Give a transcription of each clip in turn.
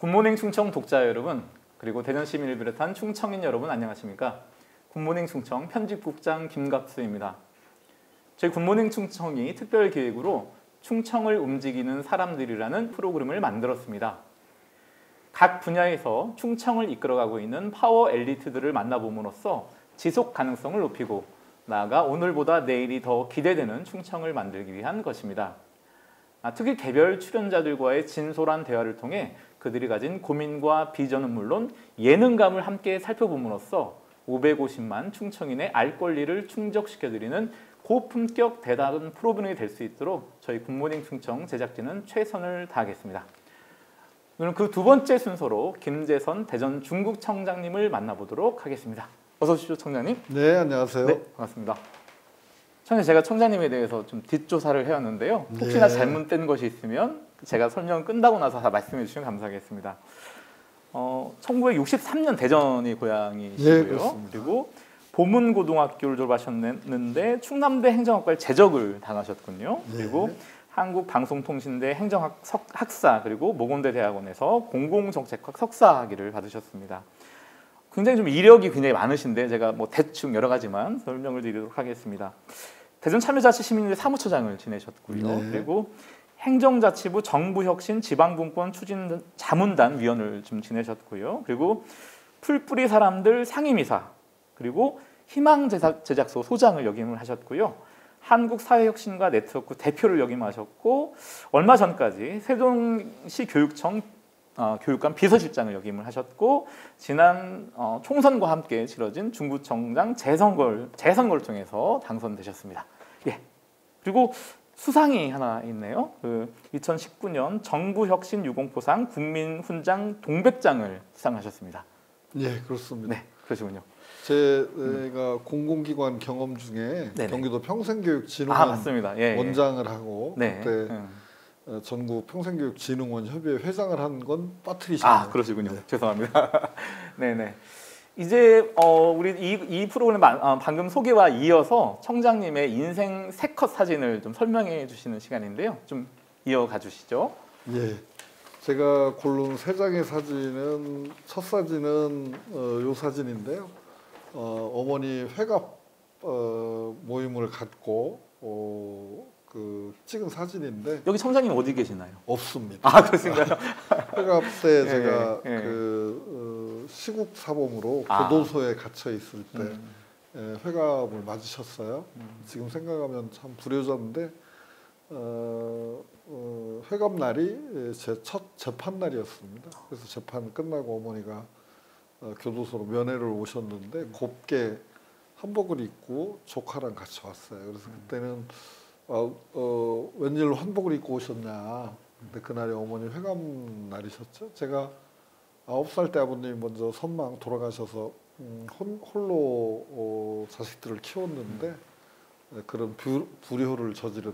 굿모닝 충청 독자 여러분, 그리고 대전 시민을 비롯한 충청인 여러분 안녕하십니까? 굿모닝 충청 편집국장 김갑수입니다. 저희 굿모닝 충청이 특별 기획으로 충청을 움직이는 사람들이라는 프로그램을 만들었습니다. 각 분야에서 충청을 이끌어가고 있는 파워 엘리트들을 만나봄으로써 지속 가능성을 높이고 나아가 오늘보다 내일이 더 기대되는 충청을 만들기 위한 것입니다. 특히 개별 출연자들과의 진솔한 대화를 통해 그들이 가진 고민과 비전은 물론 예능감을 함께 살펴봄으로써 550만 충청인의 알 권리를 충족시켜드리는 고품격 대담한 프로그램이 될 수 있도록 저희 굿모닝 충청 제작진은 최선을 다하겠습니다. 오늘 그 두 번째 순서로 김재선 대전 중국청장님을 만나보도록 하겠습니다. 어서 오십시오, 청장님. 네, 안녕하세요. 네, 반갑습니다. 청장님, 제가 청장님에 대해서 좀 뒷조사를 해왔는데요. 혹시나 네. 잘못된 것이 있으면 제가 설명 끝나고 나서 다 말씀해 주시면 감사하겠습니다. 1963년 대전이 고향이시고요. 네, 그렇습니다. 그리고 보문고등학교를 졸업하셨는데 충남대 행정학과를 재적을 당하셨군요. 네. 그리고 한국방송통신대 행정학사 그리고 모건대 대학원에서 공공정책학 석사학위를 받으셨습니다. 굉장히 좀 이력이 굉장히 많으신데 제가 뭐 대충 여러 가지만 설명을 드리도록 하겠습니다. 대전참여자치시민회 사무처장을 지내셨고요. 네. 그리고 행정자치부 정부혁신 지방분권 추진 자문단 위원을 좀 지내셨고요. 그리고 풀뿌리 사람들 상임이사 그리고 희망제작소 소장을 역임을 하셨고요. 한국사회혁신가 네트워크 대표를 역임하셨고 얼마 전까지 세종시 교육청 교육감 비서실장을 역임을 하셨고 지난 총선과 함께 치러진 중구청장 재선거를 통해서 당선되셨습니다. 예. 그리고 수상이 하나 있네요. 2019년 정부혁신 유공포상 국민훈장 동백장을 수상하셨습니다. 네, 그렇습니다. 네, 그러시군요. 제가 공공기관 경험 중에 네네. 경기도 평생교육진흥원 맞습니다. 예, 원장을 하고 네. 그때 전국 평생교육진흥원 협의회 회장을 한 건 빠뜨리셨네요. 그러시군요. 네. 죄송합니다. 네네. 이제 우리 이 프로그램 방금 소개와 이어서 청장님의 인생 3컷 사진을 좀 설명해 주시는 시간인데요. 좀 이어가 주시죠. 예, 제가 고른 3장의 사진은 첫 사진은 요 사진인데요. 어머니 회갑 모임을 갖고 찍은 사진인데 여기 청장님 어디 계시나요? 없습니다. 그렇습니까요? 회갑 때 예, 제가 예. 시국 사범으로 교도소에 gat혀 있을 때 회갑을 맞으셨어요. 지금 생각하면 참 불효자인데 회갑 날이 제 첫 재판 날이었습니다. 그래서 재판 끝나고 어머니가 교도소로 면회를 오셨는데 곱게 한복을 입고 조카랑 같이 왔어요. 그래서 그때는 웬일로 한복을 입고 오셨냐. 근데 그날이 어머니 회갑 날이셨죠. 제가 9살 때 아버님이 먼저 선망 돌아가셔서 홀로 자식들을 키웠는데 그런 불효를 저지른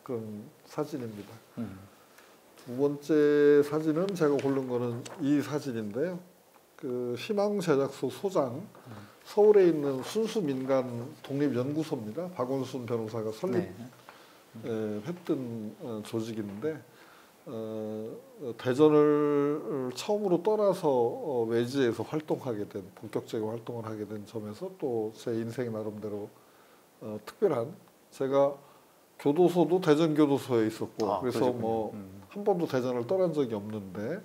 그런 사진입니다. 두 번째 사진은 제가 고른 거는 이 사진인데요. 희망제작소 소장, 서울에 있는 순수민간 독립연구소입니다. 박원순 변호사가 설립했던 조직인데 대전을 처음으로 떠나서 외지에서 활동하게 된, 본격적인 활동을 하게 된 점에서 또 제 인생 나름대로 특별한, 제가 교도소도 대전교도소에 있었고 그래서 한 번도 대전을 떠난 적이 없는데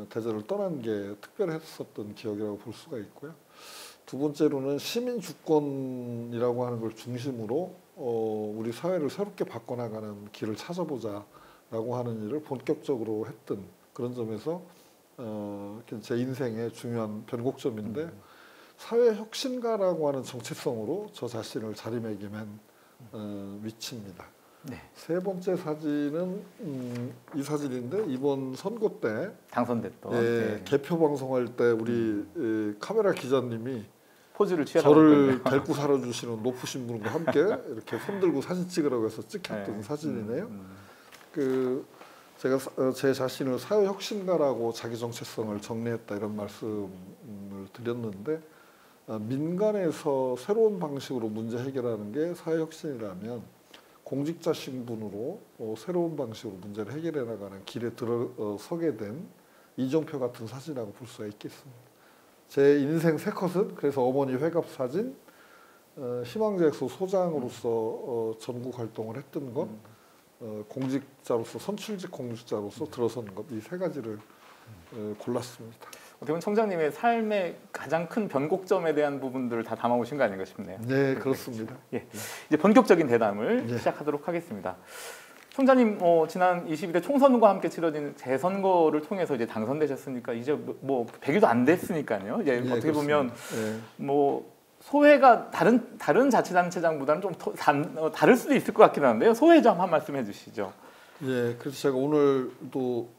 대전을 떠난 게 특별했었던 기억이라고 볼 수가 있고요. 두 번째로는 시민 주권이라고 하는 걸 중심으로 우리 사회를 새롭게 바꿔나가는 길을 찾아보자라고 하는 일을 본격적으로 했던 그런 점에서 제 인생의 중요한 변곡점인데 사회혁신가라고 하는 정체성으로 저 자신을 자리매김한 위치입니다. 네. 세 번째 사진은 이 사진인데 이번 선거 때 당선됐던 개표 방송할 때 우리 카메라 기자님이 포즈를 취하라고 저를 데리고 살아주시는 높으신 분과 함께 이렇게 손들고 사진 찍으라고 해서 찍혔던 사진이네요. 제가 제 자신을 사회혁신가라고 자기 정체성을 정리했다 이런 말씀을 드렸는데 민간에서 새로운 방식으로 문제 해결하는 게 사회혁신이라면 공직자 신분으로 새로운 방식으로 문제를 해결해 나가는 길에 들어서게 된 이정표 같은 사진이라고 볼 수가 있겠습니다. 제 인생 세 컷은 그래서 어머니 회갑 사진, 희망제약소 소장으로서 전국 활동을 했던 것, 공직자로서 선출직 공직자로서 들어서는 것, 이 세 가지를 골랐습니다. 어떻게 보면 청장님의 삶의 가장 큰 변곡점에 대한 부분들을 다 담아오신 거 아닌가 싶네요. 네, 그렇습니다. 예, 이제 본격적인 대담을 네. 시작하도록 하겠습니다. 총장님, 지난 22대 총선과 함께 치러진 재선거를 통해서 이제 당선되셨으니까 이제 뭐 100일도 안 됐으니까요. 이제 네, 어떻게 보면 네. 뭐 소회가 다른 자치단체장보다는 좀 다를 수도 있을 것 같긴 한데요. 소회 좀 한 말씀 해주시죠. 예, 그래서 제가 오늘도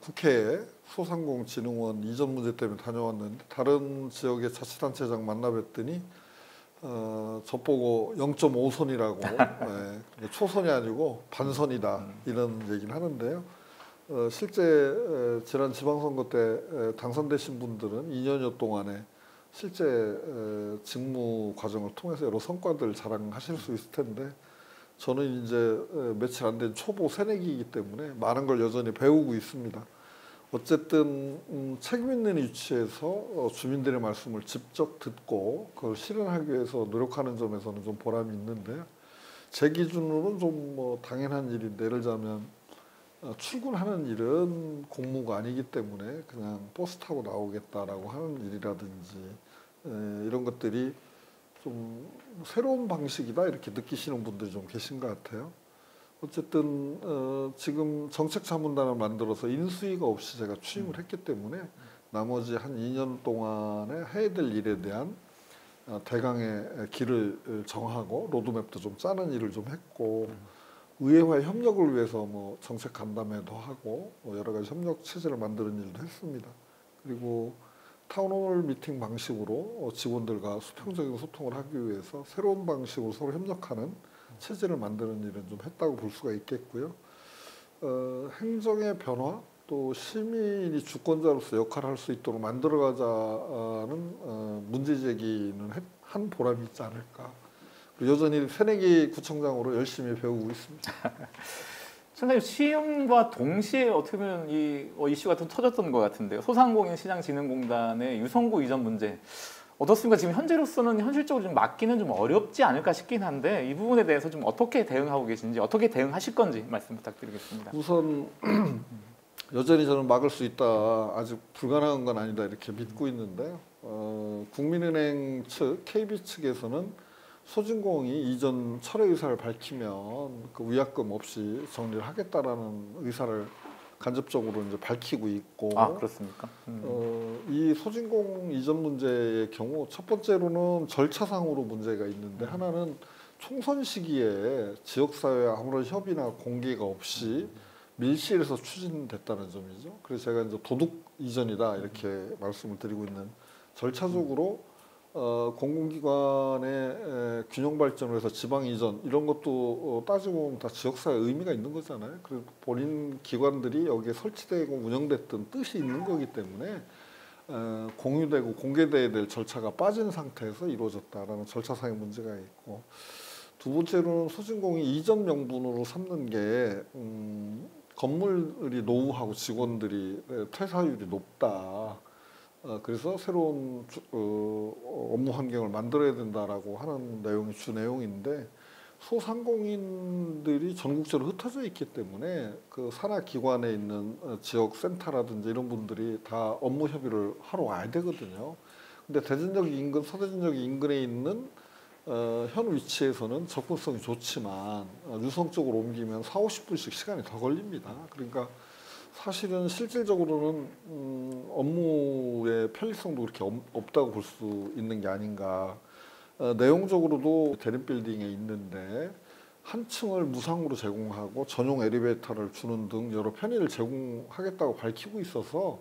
국회에 소상공인진흥원 이전 문제 때문에 다녀왔는데 다른 지역의 자치단체장 만나뵀더니 저보고 0.5선이라고 예, 초선이 아니고 반선이다 이런 얘기를 하는데요. 실제 지난 지방선거 때 당선되신 분들은 2년여 동안에 실제 직무 과정을 통해서 여러 성과들 자랑하실 수 있을 텐데 저는 이제 며칠 안 된 초보 새내기이기 때문에 많은 걸 여전히 배우고 있습니다. 어쨌든 책임 있는 위치에서 주민들의 말씀을 직접 듣고 그걸 실현하기 위해서 노력하는 점에서는 좀 보람이 있는데요. 제 기준으로는 좀 뭐 당연한 일인데 예를 들자면 출근하는 일은 공무가 아니기 때문에 그냥 버스 타고 나오겠다라고 하는 일이라든지 이런 것들이 좀 새로운 방식이다 이렇게 느끼시는 분들이 좀 계신 것 같아요. 어쨌든 지금 정책자문단을 만들어서 인수위가 없이 제가 취임을 했기 때문에 나머지 한 2년 동안에 해야 될 일에 대한 대강의 길을 정하고 로드맵도 좀 짜는 일을 좀 했고 의회와의 협력을 위해서 뭐 정책 간담회도 하고 여러 가지 협력 체제를 만드는 일도 했습니다. 그리고 타운홀 미팅 방식으로 직원들과 수평적인 소통을 하기 위해서 새로운 방식으로 서로 협력하는 체제를 만드는 일은 좀 했다고 볼 수가 있겠고요. 행정의 변화 또 시민이 주권자로서 역할을 할 수 있도록 만들어가자는 문제 제기는 한 보람이 있지 않을까. 여전히 새내기 구청장으로 열심히 배우고 있습니다. 청장님 취임과 동시에 어떻게 보면 이 이슈가 좀 터졌던 것 같은데요. 소상공인 시장진흥공단의 유성구 이전 문제 어떻습니까? 지금 현재로서는 현실적으로 좀 막기는 좀 어렵지 않을까 싶긴 한데 이 부분에 대해서 좀 어떻게 대응하고 계신지 어떻게 대응하실 건지 말씀 부탁드리겠습니다. 우선 여전히 저는 막을 수 있다. 아직 불가능한 건 아니다 이렇게 믿고 있는데요. 국민은행 측, KB 측에서는 소진공이 이전 철회 의사를 밝히면 그 위약금 없이 정리를 하겠다라는 의사를 간접적으로 이제 밝히고 있고. 아 그렇습니까? 이 소진공 이전 문제의 경우 첫 번째로는 절차상으로 문제가 있는데 하나는 총선 시기에 지역사회와 아무런 협의나 공개가 없이 밀실에서 추진됐다는 점이죠. 그래서 제가 이제 도둑 이전이다 이렇게 말씀을 드리고 있는 절차적으로 공공기관의 균형 발전을 해서 지방 이전 이런 것도 따지고 보면 다 지역사회 의미가 있는 거잖아요. 그리고 본인 기관들이 여기에 설치되고 운영됐던 뜻이 있는 거기 때문에 공유되고 공개돼야 될 절차가 빠진 상태에서 이루어졌다라는 절차상의 문제가 있고 두 번째로는 소진공이 이전 명분으로 삼는 게 건물이 노후하고 직원들이 퇴사율이 높다. 그래서 새로운 업무 환경을 만들어야 된다라고 하는 내용이 주 내용인데 소상공인들이 전국적으로 흩어져 있기 때문에 그 산하 기관에 있는 지역 센터라든지 이런 분들이 다 업무 협의를 하러 와야 되거든요. 근데 대전역 인근, 서대전역 인근에 있는 현 위치에서는 접근성이 좋지만 유성 쪽으로 옮기면 40-50분씩 시간이 더 걸립니다. 그러니까 사실은 실질적으로는 업무의 편리성도 그렇게 없다고 볼 수 있는 게 아닌가. 내용적으로도 대림빌딩에 있는데 한 층을 무상으로 제공하고 전용 엘리베이터를 주는 등 여러 편의를 제공하겠다고 밝히고 있어서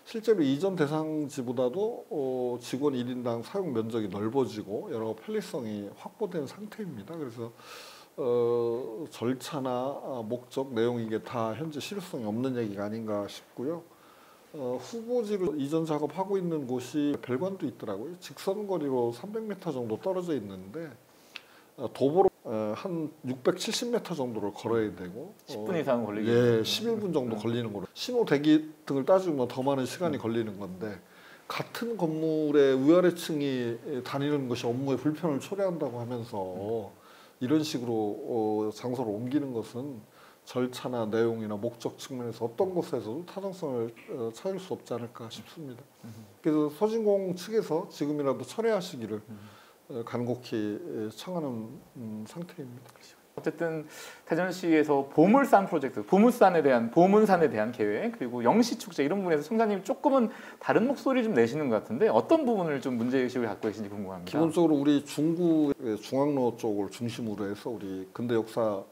실제로 이전 대상지보다도 직원 1인당 사용 면적이 넓어지고 여러 편리성이 확보된 상태입니다. 그래서 절차나 목적, 내용 이게 다 현재 실효성이 없는 얘기가 아닌가 싶고요. 후보지로 이전 작업하고 있는 곳이 별관도 있더라고요. 직선거리로 300m 정도 떨어져 있는데 도보로 한 670m 정도를 걸어야 되고 10분 이상 걸리겠 예, 11분 정도 걸리는 거로 신호 대기 등을 따지면 더 많은 시간이 걸리는 건데 같은 건물의 위아래층이 다니는 것이 업무에 불편을 초래한다고 하면서 이런 식으로 장소를 옮기는 것은 절차나 내용이나 목적 측면에서 어떤 곳에서도 타당성을 찾을 수 없지 않을까 싶습니다. 그래서 소진공 측에서 지금이라도 철회하시기를 간곡히 청하는 상태입니다. 어쨌든 대전시에서 보물산 프로젝트, 보문산에 대한 계획, 그리고 영시축제 이런 부분에서 총장님 조금은 다른 목소리 좀 내시는 것 같은데 어떤 부분을 좀 문제의식을 갖고 계신지 궁금합니다. 기본적으로 우리 중구의 중앙로 쪽을 중심으로 해서 우리 근대 역사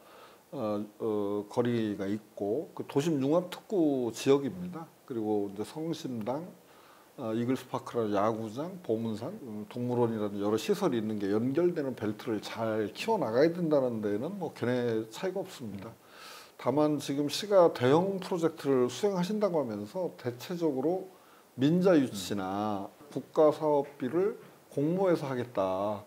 거리가 있고 그 도심 융합특구 지역입니다. 그리고 이제 성심당, 이글스파크라는 야구장, 보문산, 동물원이라는 여러 시설이 있는 게 연결되는 벨트를 잘 키워나가야 된다는 데는 뭐 견해 차이가 없습니다. 다만 지금 시가 대형 프로젝트를 수행하신다고 하면서 대체적으로 민자 유치나 국가 사업비를 공모해서 하겠다.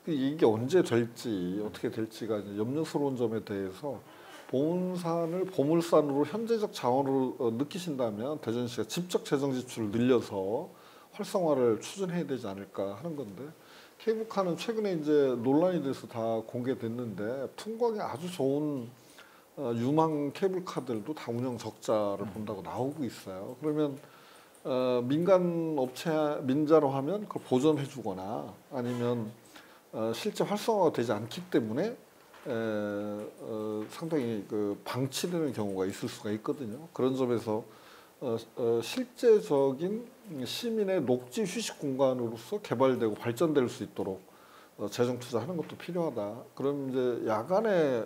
이게 언제 될지 어떻게 될지가 이제 염려스러운 점에 대해서 보문산을 보물산으로 현재적 자원으로 느끼신다면 대전시가 직접 재정 지출을 늘려서 활성화를 추진해야 되지 않을까 하는 건데 케이블카는 최근에 이제 논란이 돼서 다 공개됐는데 풍광이 아주 좋은 유망 케이블카들도 다 운영 적자를 본다고 나오고 있어요. 그러면 민간 업체 민자로 하면 그걸 보존해주거나 아니면 실제 활성화가 되지 않기 때문에 상당히 그 방치되는 경우가 있을 수가 있거든요. 그런 점에서 실제적인 시민의 녹지 휴식 공간으로서 개발되고 발전될 수 있도록 재정 투자하는 것도 필요하다. 그럼 이제 야간에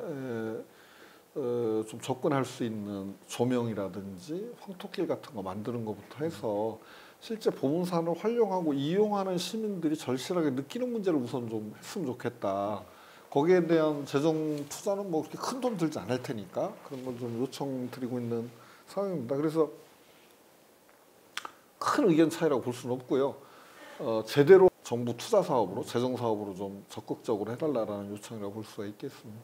좀 접근할 수 있는 조명이라든지 황토길 같은 거 만드는 것부터 해서 실제 보문산을 활용하고 이용하는 시민들이 절실하게 느끼는 문제를 우선 좀 했으면 좋겠다. 거기에 대한 재정 투자는 뭐 그렇게 큰 돈 들지 않을 테니까 그런 걸 좀 요청드리고 있는 상황입니다. 그래서 큰 의견 차이라고 볼 수는 없고요. 제대로 정부 투자 사업으로 재정 사업으로 좀 적극적으로 해달라라는 요청이라고 볼 수가 있겠습니다.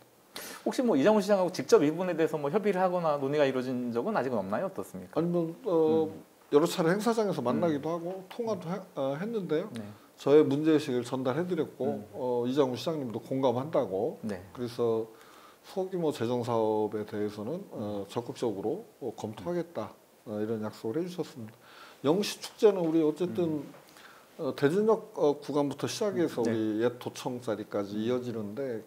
혹시 뭐 이장훈 시장하고 직접 이 부분에 대해서 뭐 협의를 하거나 논의가 이루어진 적은 아직은 없나요? 어떻습니까? 아니면 여러 차례 행사장에서 만나기도 하고 통화도 했는데요. 네. 저의 문제의식을 전달해드렸고 이장훈 시장님도 공감한다고 네. 그래서 소규모 재정 사업에 대해서는 적극적으로 검토하겠다 이런 약속을 해주셨습니다. 영시축제는 우리 어쨌든 대전역 구간부터 시작해서 네. 우리 옛 도청자리까지 이어지는데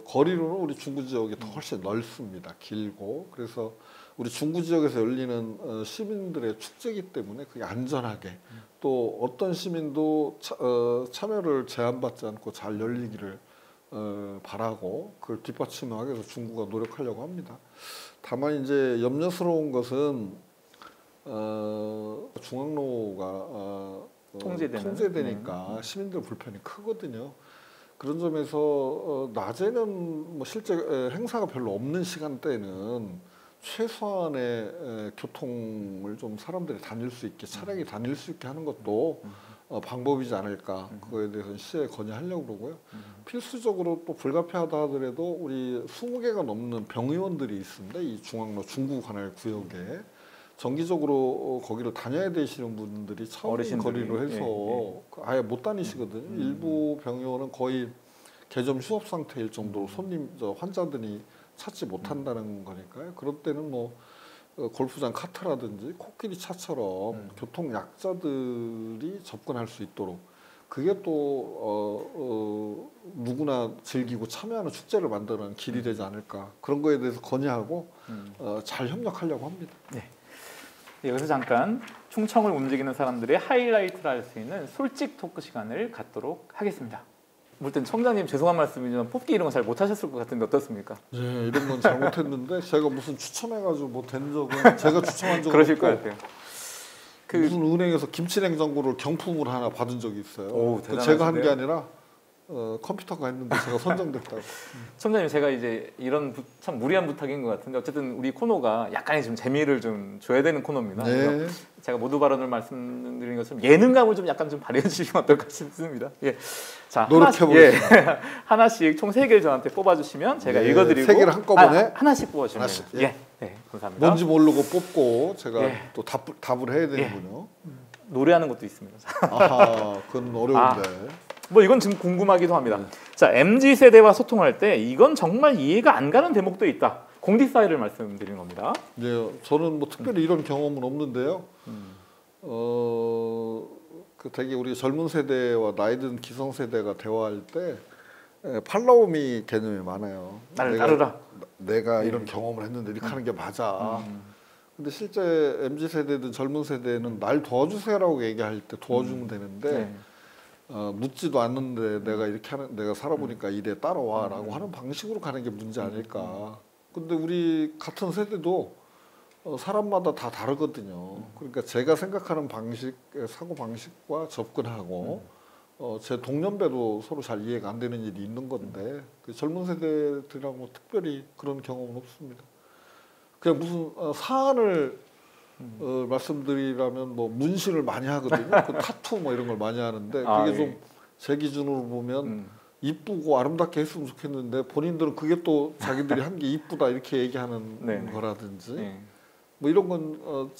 거리로는 우리 중구 지역이 더 훨씬 넓습니다. 길고 그래서 우리 중구 지역에서 열리는 시민들의 축제이기 때문에 그게 안전하게 또 어떤 시민도 참여를 제한받지 않고 잘 열리기를 바라고 그걸 뒷받침하기 위해서 중구가 노력하려고 합니다. 다만 이제 염려스러운 것은 중앙로가 통제되니까 시민들 불편이 크거든요. 그런 점에서 낮에는 뭐 실제 행사가 별로 없는 시간대는 최소한의 교통을 좀 사람들이 다닐 수 있게 차량이 다닐 수 있게 하는 것도 방법이지 않을까. 그거에 대해서는 시에 건의하려고 그러고요. 필수적으로 또 불가피하다 하더라도 우리 20개가 넘는 병의원들이 있습니다. 이 중앙로 중구 관할 구역에 정기적으로 거기를 다녀야 되시는 분들이 차원 거리로 해서 아예 못 다니시거든요. 일부 병의원은 거의 개점 휴업 상태일 정도로 환자들이 찾지 못한다는 거니까요. 그럴 때는 뭐 골프장 카트라든지 코끼리 차처럼 교통 약자들이 접근할 수 있도록 그게 또 누구나 즐기고 참여하는 축제를 만드는 길이 되지 않을까 그런 거에 대해서 건의하고 잘 협력하려고 합니다. 네. 여기서 잠깐 충청을 움직이는 사람들의 하이라이트를 할 수 있는 솔직 토크 시간을 갖도록 하겠습니다. 볼 땐 청장님 죄송한 말씀이지만 뽑기 이런 거 잘 못하셨을 것 같은데 어떻습니까? 네, 이런 건 잘못했는데 제가 무슨 추첨해가지고 뭐 된 적은 제가 추첨한 적은 그러실 없고 것 같아요. 무슨 은행에서 김치냉장고를 경품을 하나 받은 적이 있어요. 오, 제가 한 게 아니라 컴퓨터가 했는데 제가 선정됐다고. 청장님 제가 이제 이런 참 무리한 부탁인 것 같은데 어쨌든 우리 코너가 약간의 좀 재미를 좀 줘야 되는 코너입니다. 네. 그래서 제가 모두 발언을 말씀드린 것처럼 예능감을 좀 약간 좀 발휘해 주시면 어떨까 싶습니다. 예. 자, 노력해보겠습니다. 예. 하나씩 총 3개를 저한테 뽑아주시면 제가 네, 읽어드리고 3개를 한꺼번에? 하나씩 뽑아주시면 하나씩, 됩니다. 예. 감사합니다. 뭔지 모르고 뽑고 제가 예. 또 답을 해야 되는군요. 노래하는 것도 있습니다. 아하, 그건 어려운데. 뭐 이건 지금 궁금하기도 합니다. 자, MZ 세대와 소통할 때 이건 정말 이해가 안 가는 대목도 있다. 공디 사이를 말씀드리는 겁니다. 네, 저는 뭐 특별히 이런 경험은 없는데요. 그 되게 우리 젊은 세대와 나이 든 기성 세대가 대화할 때 팔로우미 개념이 많아요. 나를 따르라. 내가 이런 경험을 했는데 이렇게 하는 게 맞아. 근데 실제 MZ 세대든 젊은 세대는 날 도와주세요라고 얘기할 때 도와주면 되는데 네. 묻지도 않는데 내가 살아보니까 이래 따라와라고 하는 방식으로 가는 게 문제 아닐까. 근데 우리 같은 세대도 사람마다 다 다르거든요. 그러니까 제가 생각하는 방식, 사고 방식과 접근하고 제 동년배도 서로 잘 이해가 안 되는 일이 있는 건데 그 젊은 세대들이랑 뭐 특별히 그런 경험은 없습니다. 그냥 무슨 사안을 말씀드리라면 뭐 문신을 많이 하거든요. 그 타투 뭐 이런 걸 많이 하는데 그게 좀 제 기준으로 보면 이쁘고 아름답게 했으면 좋겠는데 본인들은 그게 또 자기들이 한 게 이쁘다 이렇게 얘기하는 네네. 거라든지 네. 뭐 이런 건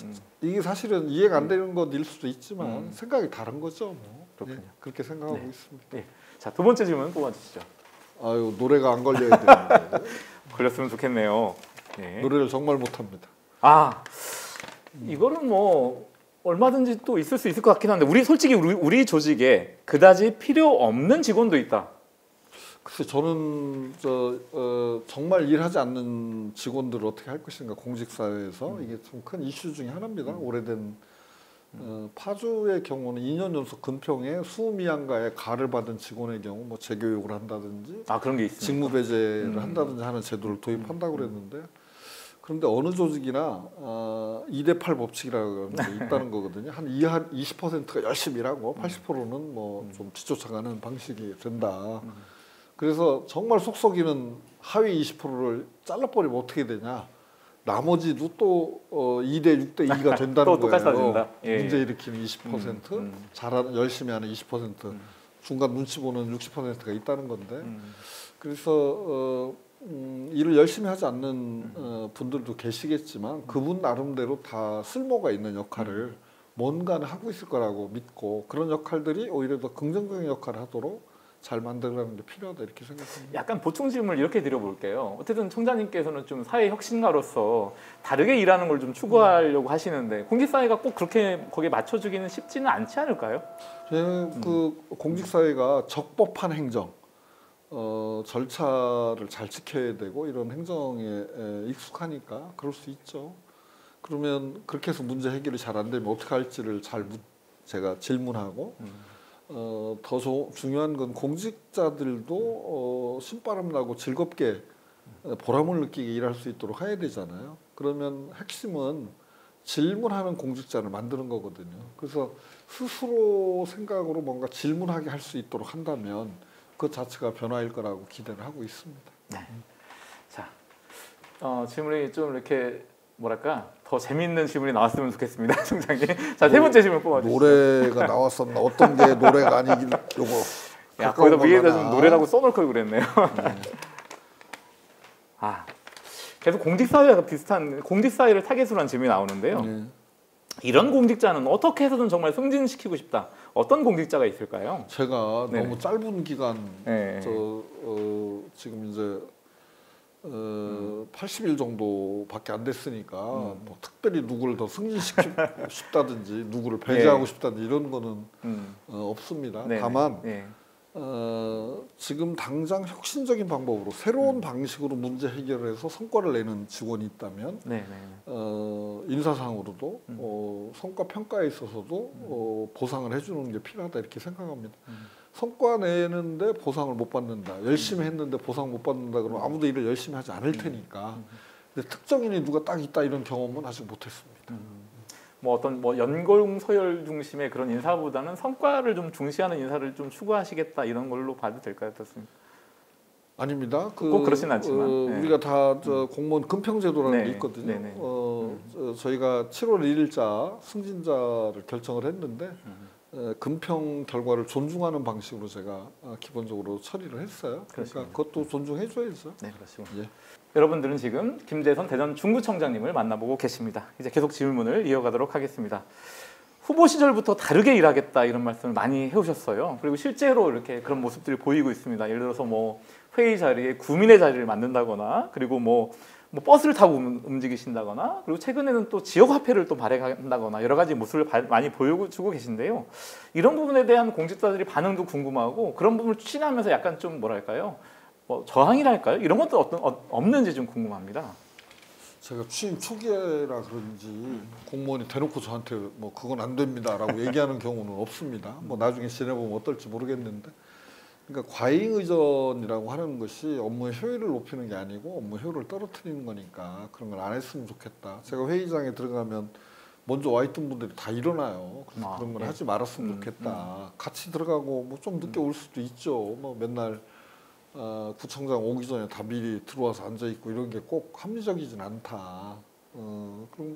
이게 사실은 이해가 안 되는 것일 수도 있지만 생각이 다른 거죠. 뭐. 그렇군요. 예, 그렇게 생각하고 네. 있습니다. 네. 자, 두 번째 질문 뽑아주시죠. 아유 노래가 안 걸려야 되는데 걸렸으면 좋겠네요. 네. 노래를 정말 못합니다. 아, 이거는 뭐 얼마든지 또 있을 수 있을 것 같긴 한데 솔직히 우리 조직에 그다지 필요 없는 직원도 있다. 글쎄 저는 정말 일하지 않는 직원들을 어떻게 할 것인가 공직사회에서 이게 좀 큰 이슈 중에 하나입니다. 오래된 파주의 경우는 2년 연속 근평에 수미양가에 가를 받은 직원의 경우 뭐 재교육을 한다든지 그런 게 있습니다. 직무 배제를 한다든지 하는 제도를 도입한다고 그랬는데 그런데 어느 조직이나 2대8 법칙이라고 있다는 거거든요. 한 20%가 열심히 일하고 80%는 뭐 좀 뒤쫓아가는 방식이 된다. 그래서 정말 속 썩이는 하위 20%를 잘라버리면 어떻게 되냐. 나머지도 또 2대 6대 2가 된다는 또 똑같이 거예요. 된다. 예. 문제 일으키는 20%, 잘하는 열심히 하는 20%, 중간 눈치 보는 60%가 있다는 건데. 그래서 일을 열심히 하지 않는 분들도 계시겠지만 그분 나름대로 다 쓸모가 있는 역할을 뭔가는 하고 있을 거라고 믿고 그런 역할들이 오히려 더 긍정적인 역할을 하도록 잘 만들어가는 게 필요하다 이렇게 생각합니다. 약간 보충 질문을 이렇게 드려볼게요. 어쨌든 총장님께서는 좀 사회 혁신가로서 다르게 일하는 걸 좀 추구하려고 하시는데 공직사회가 꼭 그렇게 거기에 맞춰주기는 쉽지는 않지 않을까요? 그 공직사회가 적법한 행정, 절차를 잘 지켜야 되고 이런 행정에 익숙하니까 그럴 수 있죠. 그러면 그렇게 해서 문제 해결이 잘 안 되면 어떻게 할지를 제가 질문하고 더 중요한 건 공직자들도 신바람 나고 즐겁게 보람을 느끼게 일할 수 있도록 해야 되잖아요. 그러면 핵심은 질문하는 공직자를 만드는 거거든요. 그래서 스스로 생각으로 뭔가 질문하게 할 수 있도록 한다면 그 자체가 변화일 거라고 기대를 하고 있습니다. 네. 자, 질문이 좀 이렇게 뭐랄까 더 재미있는 질문이 나왔으면 좋겠습니다, 총장님. 자, 세 번째 질문 뽑아주시죠. 노래가 나왔었나? 어떤 게 노래가 아니길 요거. 야, 거기다 위에다 좀 노래라고 써놓을 걸 그랬네요. 계속 공직사회가 비슷한 공직사회를 타겟으로 한 질문이 나오는데요. 이런 공직자는 어떻게 해서든 정말 승진시키고 싶다. 어떤 공직자가 있을까요? 제가 네네. 너무 짧은 기간 네. 지금 이제 80일 정도밖에 안 됐으니까 뭐 특별히 누구를 더 승진시키고 싶다든지 누구를 배제하고 싶다든지 이런 거는 없습니다. 네네. 다만 네. 지금 당장 혁신적인 방법으로 새로운 방식으로 문제 해결을 해서 성과를 내는 직원이 있다면 네. 인사상으로도 성과 평가에 있어서도 보상을 해주는 게 필요하다 이렇게 생각합니다. 성과 내는데 보상을 못 받는다. 열심히 했는데 보상 못 받는다 그러면 아무도 일을 열심히 하지 않을 테니까. 근데 특정인이 누가 딱 있다 이런 경험은 아직 못했습니다. 뭐 어떤 뭐 연공 서열 중심의 그런 인사보다는 성과를 좀 중시하는 인사를 좀 추구하시겠다 이런 걸로 봐도 될까요? 어떻습니까? 아닙니다. 꼭 그렇진 않지만 네. 우리가 다 공무원 금평제도라는 게 네. 있거든요. 네네. 저희가 7월 1일자 승진자를 결정을 했는데 금평 결과를 존중하는 방식으로 제가 기본적으로 처리를 했어요. 그러니까 그렇습니다. 그것도 존중해줘야죠. 네, 그렇습니다. 예. 여러분들은 지금 김재선 대전 중구청장님을 만나보고 계십니다. 이제 계속 질문을 이어가도록 하겠습니다. 후보 시절부터 다르게 일하겠다 이런 말씀을 많이 해오셨어요. 그리고 실제로 이렇게 그런 모습들이 보이고 있습니다. 예를 들어서 뭐 회의 자리에 구민의 자리를 만든다거나, 그리고 뭐 버스를 타고 움직이신다거나, 그리고 최근에는 또 지역 화폐를 또 발행한다거나 여러 가지 모습을 많이 보여주고 계신데요. 이런 부분에 대한 공직자들이 반응도 궁금하고, 그런 부분을 추진하면서 약간 좀 뭐랄까요? 뭐 저항이랄까요? 이런 것도 없는지 좀 궁금합니다. 제가 취임 초기라 그런지 공무원이 대놓고 저한테 뭐 그건 안 됩니다라고 얘기하는 경우는 없습니다. 뭐 나중에 지내보면 어떨지 모르겠는데, 그러니까 과잉 의전이라고 하는 것이 업무의 효율을 높이는 게 아니고 업무 효율을 떨어뜨리는 거니까 그런 걸 안 했으면 좋겠다. 제가 회의장에 들어가면 먼저 와 있던 분들이 다 일어나요. 그래서 그런 걸 하지 말았으면 좋겠다. 같이 들어가고 뭐 좀 늦게 올 수도 있죠. 뭐 맨날 구청장 오기 전에 다 미리 들어와서 앉아 있고 이런 게 꼭 합리적이진 않다.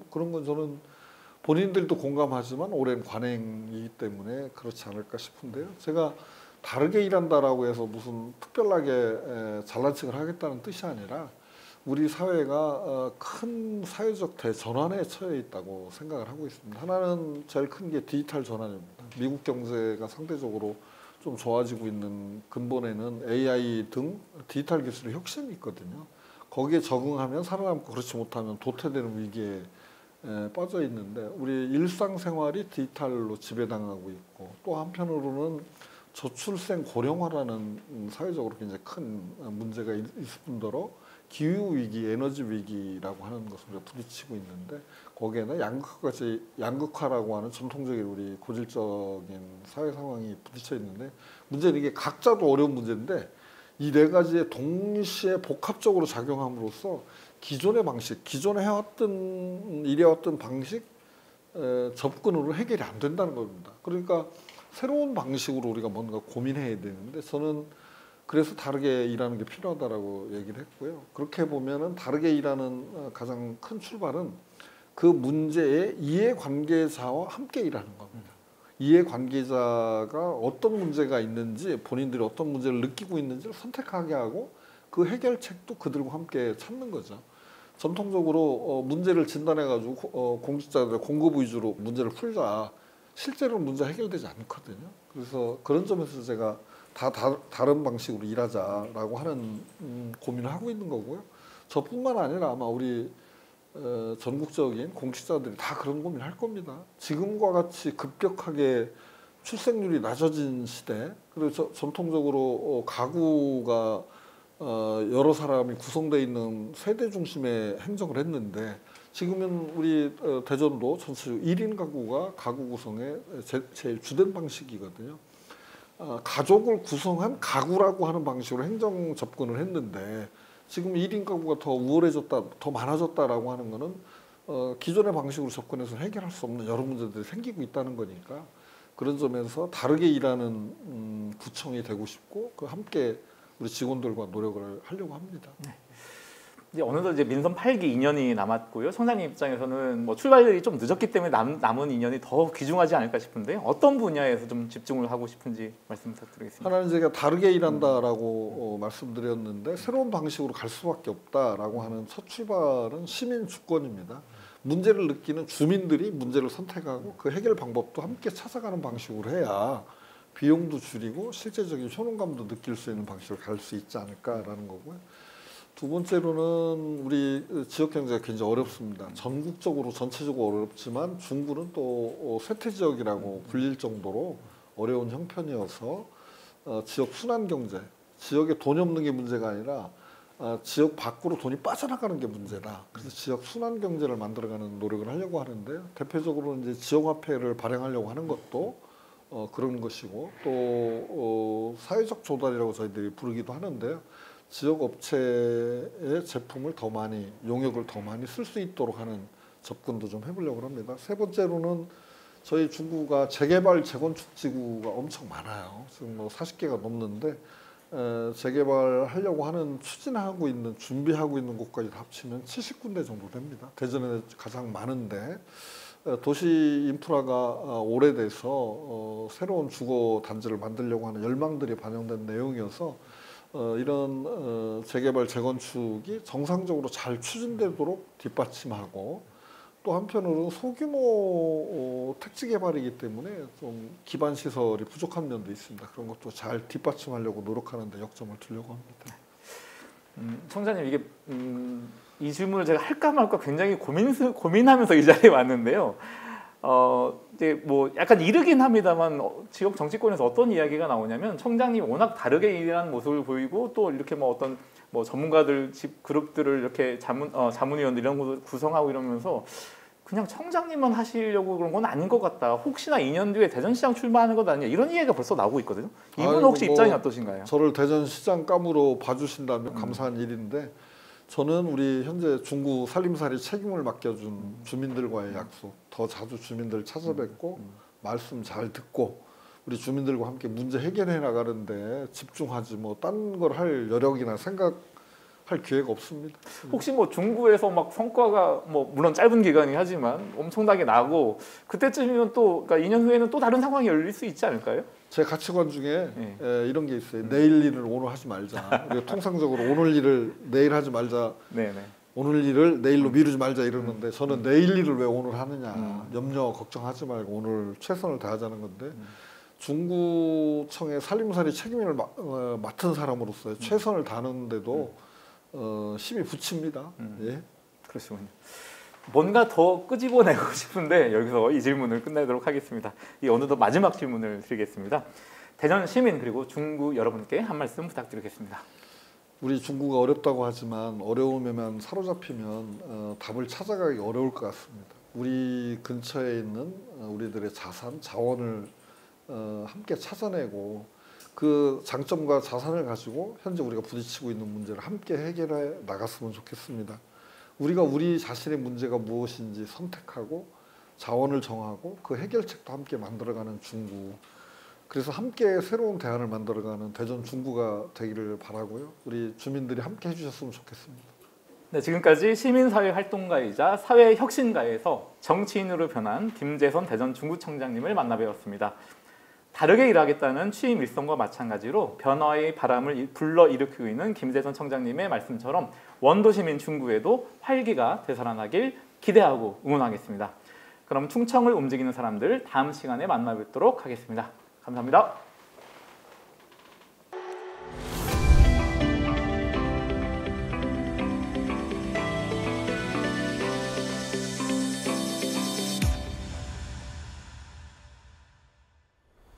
그런 건 저는 본인들도 공감하지만 오랜 관행이기 때문에 그렇지 않을까 싶은데요. 제가 다르게 일한다라고 해서 무슨 특별하게 잘난 척을 하겠다는 뜻이 아니라 우리 사회가 큰 사회적 대전환에 처해 있다고 생각을 하고 있습니다. 하나는 제일 큰 게 디지털 전환입니다. 미국 경제가 상대적으로 좀 좋아지고 있는 근본에는 AI 등 디지털 기술의 혁신이 있거든요. 거기에 적응하면 살아남고 그렇지 못하면 도태되는 위기에 빠져 있는데, 우리 일상생활이 디지털로 지배당하고 있고, 또 한편으로는 저출생 고령화라는 사회적으로 굉장히 큰 문제가 있을 뿐더러 기후 위기, 에너지 위기라고 하는 것을 우리가 부딪히고 있는데, 거기에는 양극화라고 하는 전통적인 우리 고질적인 사회 상황이 부딪혀 있는데, 문제는 이게 각자도 어려운 문제인데 이 네 가지에 동시에 복합적으로 작용함으로써 기존의 방식, 기존에 해왔던 일해왔던 방식 접근으로 해결이 안 된다는 겁니다. 그러니까 새로운 방식으로 우리가 뭔가 고민해야 되는데, 저는 그래서 다르게 일하는 게 필요하다라고 얘기를 했고요. 그렇게 보면은 다르게 일하는 가장 큰 출발은 그 문제의 이해관계자와 함께 일하는 겁니다. 이해관계자가 어떤 문제가 있는지, 본인들이 어떤 문제를 느끼고 있는지를 선택하게 하고 그 해결책도 그들과 함께 찾는 거죠. 전통적으로 문제를 진단해가지고 공직자들 공급 위주로 문제를 풀자, 실제로는 문제 해결되지 않거든요. 그래서 그런 점에서 제가 다른 방식으로 일하자라고 하는 고민을 하고 있는 거고요. 저뿐만 아니라 아마 우리 전국적인 공직자들이 다 그런 고민을 할 겁니다. 지금과 같이 급격하게 출생률이 낮아진 시대, 그리고 전통적으로 가구가 여러 사람이 구성되어 있는 세대 중심의 행정을 했는데, 지금은 우리 대전도 전체적으로 1인 가구가 가구 구성의 제일 주된 방식이거든요. 가족을 구성한 가구라고 하는 방식으로 행정 접근을 했는데, 지금 1인 가구가 더 우월해졌다, 더 많아졌다라고 하는 거는 기존의 방식으로 접근해서 해결할 수 없는 여러 문제들이 생기고 있다는 거니까, 그런 점에서 다르게 일하는 구청이 되고 싶고, 그 함께 우리 직원들과 노력을 하려고 합니다. 네. 이제 어느덧 이제 민선 8기 2년이 남았고요. 청장님 입장에서는 뭐 출발이 좀 늦었기 때문에 남은 2년이 더 귀중하지 않을까 싶은데, 어떤 분야에서 좀 집중을 하고 싶은지 말씀 부탁드리겠습니다. 하나는 제가 다르게 일한다라고 말씀드렸는데, 새로운 방식으로 갈 수밖에 없다라고 하는 첫 출발은 시민 주권입니다. 문제를 느끼는 주민들이 문제를 선택하고 그 해결 방법도 함께 찾아가는 방식으로 해야 비용도 줄이고 실제적인 효능감도 느낄 수 있는 방식으로 갈 수 있지 않을까라는 거고요. 두 번째로는 우리 지역 경제가 굉장히 어렵습니다. 전국적으로 전체적으로 어렵지만 중구는 또 쇠퇴 지역이라고 불릴 정도로 어려운 형편이어서 지역 순환 경제, 지역에 돈이 없는 게 문제가 아니라 지역 밖으로 돈이 빠져나가는 게 문제다. 그래서 지역 순환 경제를 만들어가는 노력을 하려고 하는데요. 대표적으로 이제 지역 화폐를 발행하려고 하는 것도 그런 것이고, 또 사회적 조달이라고 저희들이 부르기도 하는데요. 지역 업체의 제품을 더 많이, 용역을 더 많이 쓸 수 있도록 하는 접근도 좀 해보려고 합니다. 세 번째로는 저희 중구가 재개발 재건축 지구가 엄청 많아요. 지금 뭐 40개가 넘는데 재개발하려고 하는 추진하고 있는 준비하고 있는 곳까지 다 합치면 70군데 정도 됩니다. 대전에 가장 많은데 도시 인프라가 오래돼서 새로운 주거 단지를 만들려고 하는 열망들이 반영된 내용이어서 이런 재개발 재건축이 정상적으로 잘 추진되도록 뒷받침하고 또 한편으로는 소규모 택지 개발이기 때문에 좀 기반 시설이 부족한 면도 있습니다. 그런 것도 잘 뒷받침하려고 노력하는 데 역점을 두려고 합니다. 청장님 이게 이 질문을 제가 할까 말까 굉장히 고민하면서 이 자리에 왔는데요. 이제 뭐 약간 이르긴 합니다만 지역 정치권에서 어떤 이야기가 나오냐면 청장님 워낙 다르게 일하는 모습을 보이고 또 이렇게 뭐 어떤 뭐 전문가들 집 그룹들을 이렇게 자문위원들 이런 거 구성하고 이러면서 그냥 청장님만 하시려고 그런 건 아닌 것 같다. 혹시나 2년 뒤에 대전시장 출마하는 것 아니냐 이런 이야기가 벌써 나오고 있거든요. 이분 혹시 입장이 어떠신가요? 저를 대전시장 감으로 봐주신다면 감사한 일인데 저는 우리 현재 중구 살림살이 책임을 맡겨준 주민들과의 약속, 더 자주 주민들 찾아뵙고 말씀 잘 듣고 우리 주민들과 함께 문제 해결해 나가는데 집중하지 뭐 딴 걸 할 여력이나 생각할 기회가 없습니다. 혹시 뭐 중구에서 막 성과가 뭐 물론 짧은 기간이 하지만 엄청나게 나고 그때쯤이면 또 그러니까 2년 후에는 또 다른 상황이 열릴 수 있지 않을까요? 제 가치관 중에 이런 게 있어요. 내일 일을 오늘 하지 말자. 우리가 통상적으로 오늘 일을 내일 하지 말자. 네네. 오늘 일을 내일로 미루지 말자 이러는데 저는 내일 일을 왜 오늘 하느냐. 염려 걱정하지 말고 오늘 최선을 다하자는 건데 중구청의 살림살이 책임을 맡은 사람으로서 최선을 다하는데도 힘이 붙입니다. 예. 그렇군요. 뭔가 더 끄집어내고 싶은데 여기서 이 질문을 끝내도록 하겠습니다. 이 어느덧 마지막 질문을 드리겠습니다. 대전 시민 그리고 중구 여러분께 한 말씀 부탁드리겠습니다. 우리 중구가 어렵다고 하지만 어려움에만 사로잡히면 답을 찾아가기 어려울 것 같습니다. 우리 근처에 있는 우리들의 자원을 함께 찾아내고 그 장점과 자산을 가지고 현재 우리가 부딪히고 있는 문제를 함께 해결해 나갔으면 좋겠습니다. 우리가 우리 자신의 문제가 무엇인지 선택하고 자원을 정하고 그 해결책도 함께 만들어가는 중구. 그래서 함께 새로운 대안을 만들어가는 대전 중구가 되기를 바라고요. 우리 주민들이 함께 해주셨으면 좋겠습니다. 네, 지금까지 시민사회 활동가이자 사회혁신가에서 정치인으로 변한 김재선 대전 중구청장님을 만나뵈었습니다. 다르게 일하겠다는 취임 일성과 마찬가지로 변화의 바람을 불러일으키고 있는 김재선 청장님의 말씀처럼 원도시민 중구에도 활기가 되살아나길 기대하고 응원하겠습니다. 그럼 충청을 움직이는 사람들 다음 시간에 만나 뵙도록 하겠습니다. 감사합니다.